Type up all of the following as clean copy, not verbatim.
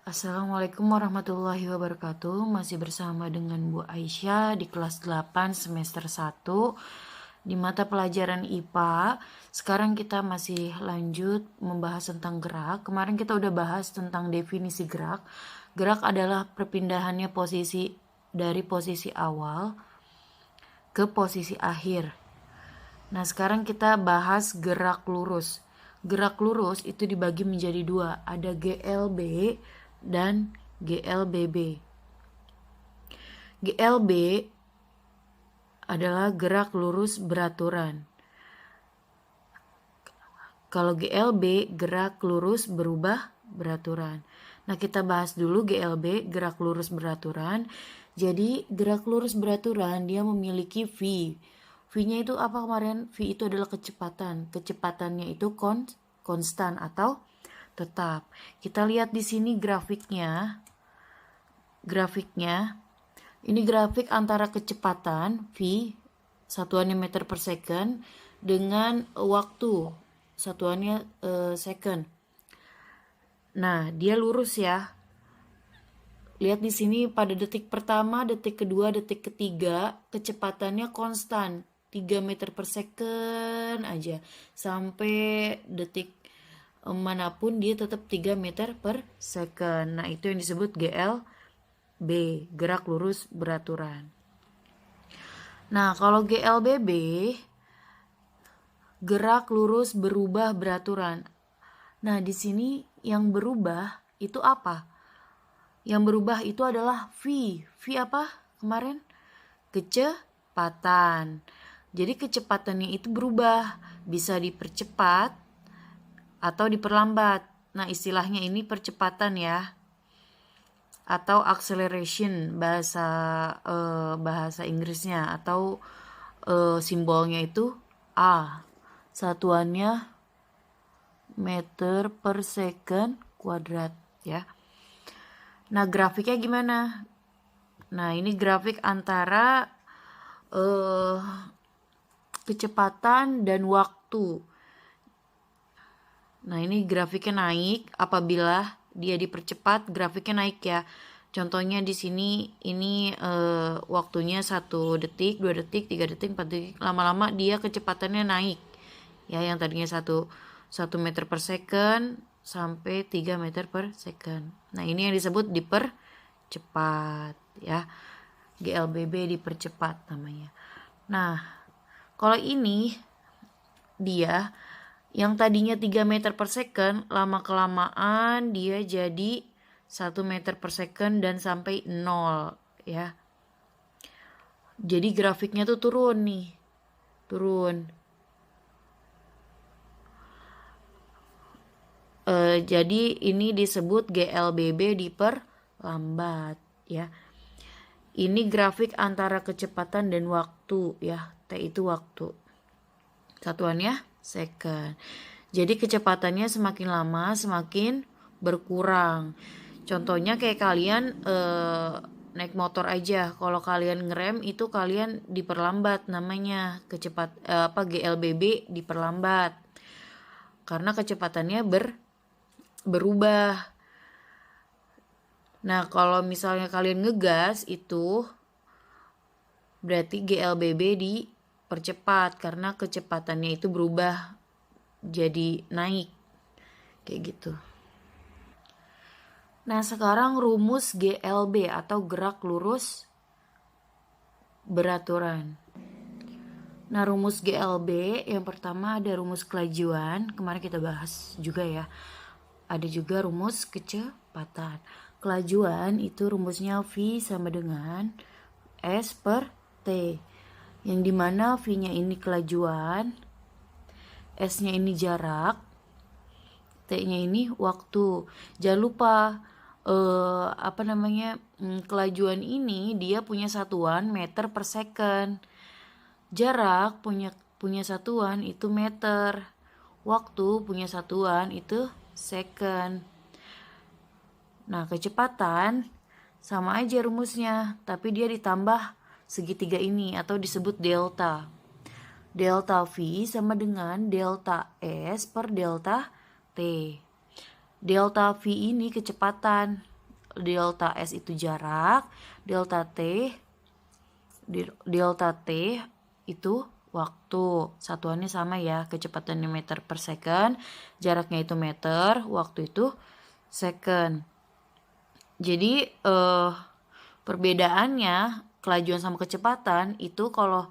Assalamualaikum warahmatullahi wabarakatuh. Masih bersama dengan Bu Aisyah di kelas 8 semester 1 di mata pelajaran IPA. Sekarang kita masih lanjut membahas tentang gerak. Kemarin kita udah bahas tentang definisi gerak. Gerak adalah perpindahannya posisi dari posisi awal ke posisi akhir. Nah, sekarang kita bahas gerak lurus. Gerak lurus itu dibagi menjadi dua, ada GLB dan GLBB. GLB adalah gerak lurus beraturan. Kalau GLB gerak lurus berubah beraturan. Nah, kita bahas dulu GLB, gerak lurus beraturan. Jadi, gerak lurus beraturan dia memiliki V. V-nya itu apa kemarin? V itu adalah kecepatan. Kecepatannya itu konstan atau tetap. Kita lihat di sini grafiknya. Ini grafik antara kecepatan V, satuannya meter per second, dengan waktu, satuannya second. Nah, dia lurus ya. Lihat di sini pada detik pertama, detik kedua, detik ketiga, kecepatannya konstan. 3 meter per second aja. Sampai detik manapun dia tetap 3 meter per second. Nah, itu yang disebut GLB, gerak lurus beraturan. Nah, kalau GLBB, gerak lurus berubah beraturan. Nah, di sini yang berubah itu apa? Yang berubah itu adalah V. V apa kemarin? Kecepatan. Jadi kecepatannya itu berubah, bisa dipercepat atau diperlambat. Nah, istilahnya ini percepatan ya, atau acceleration bahasa Inggrisnya, atau simbolnya itu A. Satuannya meter per second kuadrat ya. Nah, grafiknya gimana? Nah, ini grafik antara kecepatan dan waktu. Nah, ini grafiknya naik apabila dia dipercepat, grafiknya naik ya. Contohnya di sini ini waktunya 1 detik, 2 detik, 3 detik, 4 detik. Lama-lama dia kecepatannya naik. Ya, yang tadinya 1 meter per second sampai 3 meter per second. Nah, ini yang disebut dipercepat ya. GLBB dipercepat namanya. Nah, kalau ini dia yang tadinya 3 meter per second, lama-kelamaan dia jadi 1 meter per second dan sampai 0 ya. Jadi grafiknya tuh turun nih. Turun. Jadi ini disebut GLBB diperlambat ya. Ini grafik antara kecepatan dan waktu ya. T itu waktu. Satuannya second. Jadi kecepatannya semakin lama semakin berkurang. Contohnya kayak kalian naik motor aja. Kalau kalian ngerem itu kalian diperlambat namanya. GLBB diperlambat. Karena kecepatannya berubah. Nah, kalau misalnya kalian ngegas itu berarti GLBB dipercepat karena kecepatannya itu berubah jadi naik. Kayak gitu. Nah, sekarang rumus GLB atau gerak lurus beraturan. Nah, rumus GLB yang pertama ada rumus kelajuan, kemarin kita bahas juga ya. Ada juga rumus kecepatan. Kelajuan itu rumusnya V sama dengan S per T. Yang dimana V-nya ini kelajuan, S-nya ini jarak, T-nya ini waktu. Jangan lupa kelajuan ini dia punya satuan meter per second. Jarak punya satuan itu meter. Waktu punya satuan itu second. Nah, kecepatan sama aja rumusnya, tapi dia ditambah segitiga ini atau disebut delta. Delta V sama dengan delta S per delta T. Delta V ini kecepatan. delta S itu jarak, delta T itu waktu. Satuannya sama ya, kecepatannya meter per second, jaraknya itu meter, waktu itu second. Jadi perbedaannya kelajuan sama kecepatan itu kalau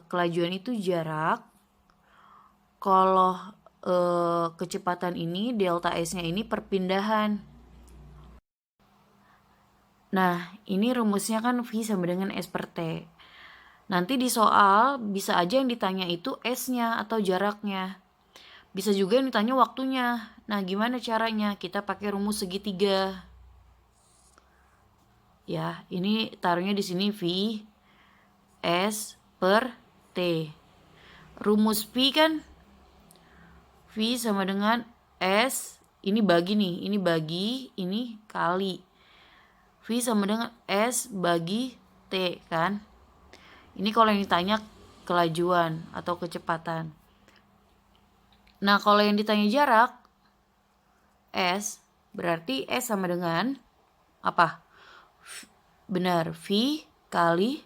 kelajuan itu jarak, kalau kecepatan ini delta S-nya ini perpindahan. Nah, ini rumusnya kan V sama dengan S per T. Nanti di soal bisa aja yang ditanya itu S-nya atau jaraknya. Bisa juga yang ditanya waktunya. Nah, gimana caranya? Kita pakai rumus segitiga. Ya, ini taruhnya di sini V S per T. Rumus V kan V sama dengan S, ini bagi nih, ini bagi, ini kali. V sama dengan S bagi T kan. Ini kalau yang ditanya kelajuan atau kecepatan. Nah, kalau yang ditanya jarak, S, berarti S sama dengan apa? Benar, V kali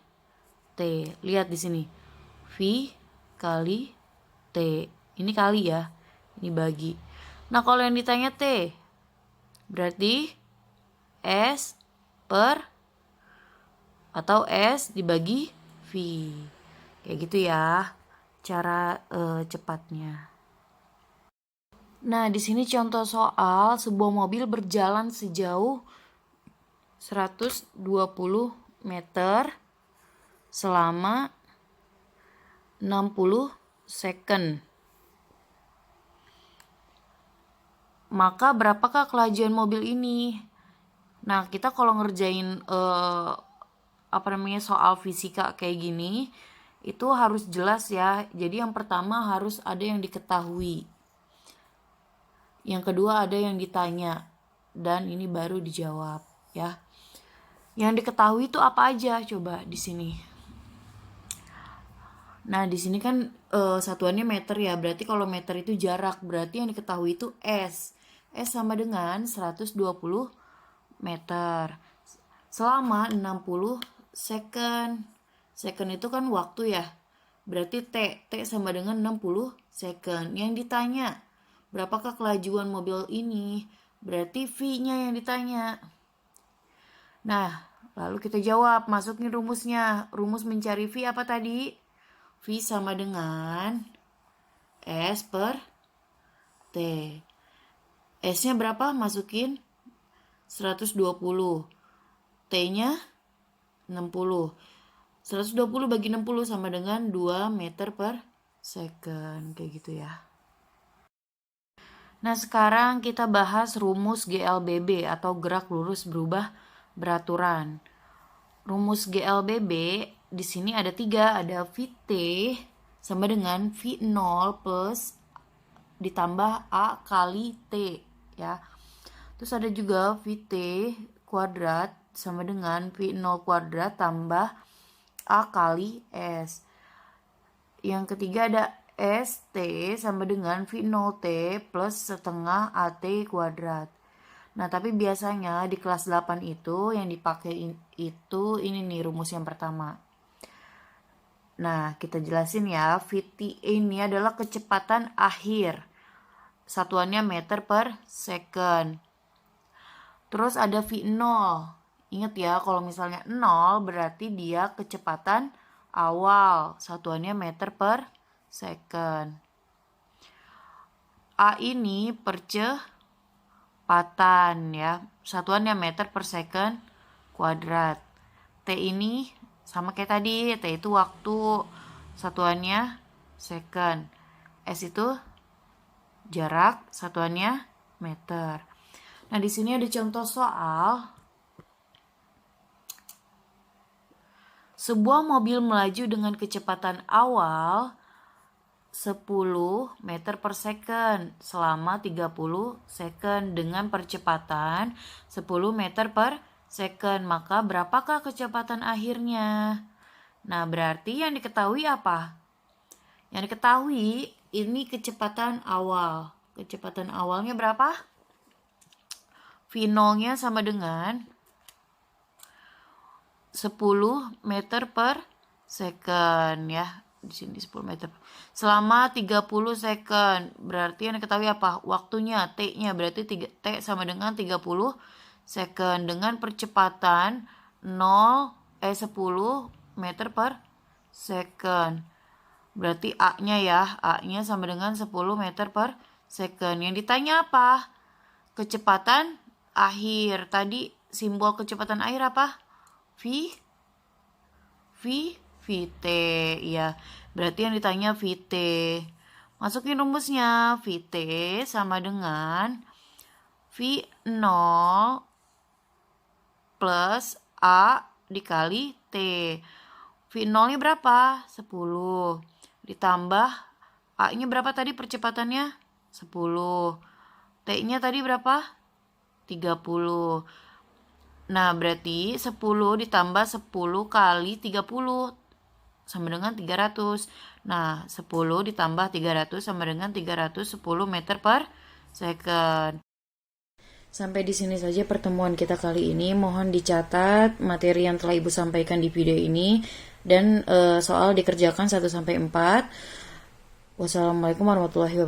T. Lihat di sini. V kali T. Ini kali ya. Ini bagi. Nah, kalau yang ditanya T, berarti S per atau S dibagi V. Kayak gitu ya cara cepatnya. Nah, di sini contoh soal sebuah mobil berjalan sejauh 120 meter selama 60 second. Maka berapakah kelajuan mobil ini? Nah, kita kalau ngerjain soal fisika kayak gini, itu harus jelas ya. Jadi yang pertama harus ada yang diketahui. Yang kedua ada yang ditanya. Dan ini baru dijawab ya. Yang diketahui itu apa aja coba di sini. Nah, di sini kan satuannya meter ya. Berarti kalau meter itu jarak, berarti yang diketahui itu S. S sama dengan 120 meter selama 60 second. Second itu kan waktu ya. Berarti T sama dengan 60 second. Yang ditanya, berapakah kelajuan mobil ini? Berarti V-nya yang ditanya. Nah, lalu kita jawab, masukin rumusnya. Rumus mencari V apa tadi? V sama dengan S per T. S-nya berapa? Masukin 120. T-nya 60. 120 bagi 60 sama dengan 2 meter per second. Kayak gitu ya. Nah, sekarang kita bahas rumus GLBB atau gerak lurus berubah beraturan. Rumus GLBB di sini ada 3. Ada VT sama dengan V0 plus ditambah A kali T ya. Terus ada juga VT kuadrat sama dengan V0 kuadrat tambah A kali S. Yang ketiga ada ST sama dengan V0T plus setengah AT kuadrat. Nah, tapi biasanya di kelas 8 itu yang dipakai itu ini nih rumus yang pertama. Nah, kita jelasin ya. VT ini adalah kecepatan akhir. Satuannya meter per second. Terus ada V0. Ingat ya, kalau misalnya 0 berarti dia kecepatan awal. Satuannya meter per second. A ini percepatan ya. Satuannya meter per second kuadrat. T ini sama kayak tadi. T itu waktu. Satuannya second. S itu jarak. Satuannya meter. Nah, di sini ada contoh soal. Sebuah mobil melaju dengan kecepatan awal 10 meter per second selama 30 second dengan percepatan 10 meter per second. Maka berapakah kecepatan akhirnya? Nah, berarti yang diketahui apa? Yang diketahui ini kecepatan awal. Kecepatan awalnya berapa? V0-nya sama dengan 10 meter per second ya. Di sini 10 meter. Selama 30 second. Berarti yang diketahui apa? Waktunya, T-nya. Berarti T sama dengan 30 second. Dengan percepatan 10 meter per second. Berarti A-nya ya. A-nya sama dengan 10 meter per second. Yang ditanya apa? Kecepatan akhir. Tadi simbol kecepatan akhir apa? VT ya. Berarti yang ditanya VT. Masukin rumusnya. VT sama dengan V0 plus A dikali T. V0-nya berapa? 10. Ditambah A-nya berapa tadi percepatannya? 10. T-nya tadi berapa? 30. Nah, berarti 10 ditambah 10 kali 30 sama dengan 300. Nah, 10 ditambah 300 sama dengan 310 meter per second. Sampai di sini saja pertemuan kita kali ini. Mohon dicatat materi yang telah Ibu sampaikan di video ini dan soal dikerjakan 1 sampai 4. Wassalamualaikum warahmatullahi wabarakatuh.